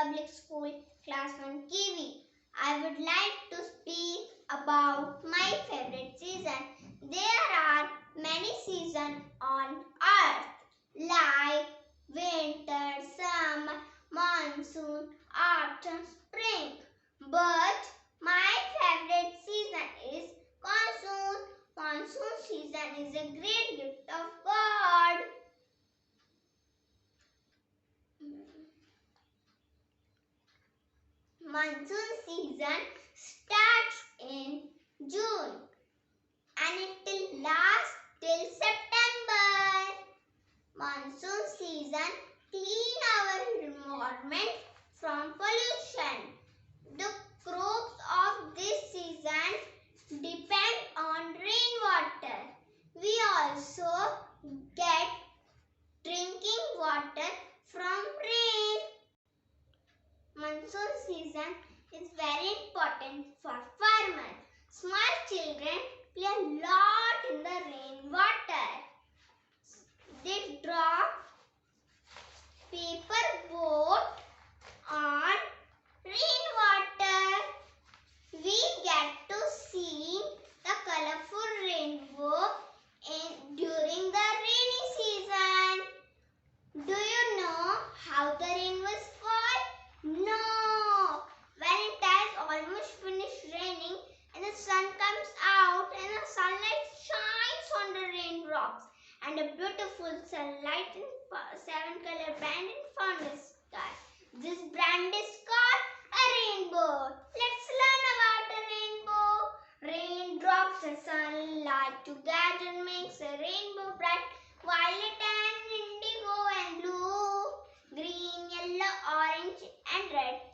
Public School, Class 1 Kiwi. I would like to speak about my favorite season. There are many seasons on earth like winter, summer, monsoon, autumn, spring. But my favorite season is monsoon. Monsoon season is a great gift of God. Monsoon season starts in June and it will last till September. Monsoon season clean our environment from pollution. The crops of this season depend on rainwater. We also get drinking water from rain. Monsoon season is very important for farmers. Small children play a lot in the rainwater. They draw paper boat on rainwater. We get to see the colorful rainbow during the rainy season. Do you know how the rain will fall? No! When it has almost finished raining and the sun comes out and the sunlight shines on the raindrops and a beautiful sunlight in 7-color band in from the sky. This brand is called a rainbow. Let's learn about a rainbow. Raindrops and sunlight together makes a rainbow bright. Violet and indigo and blue, green, yellow, orange and red.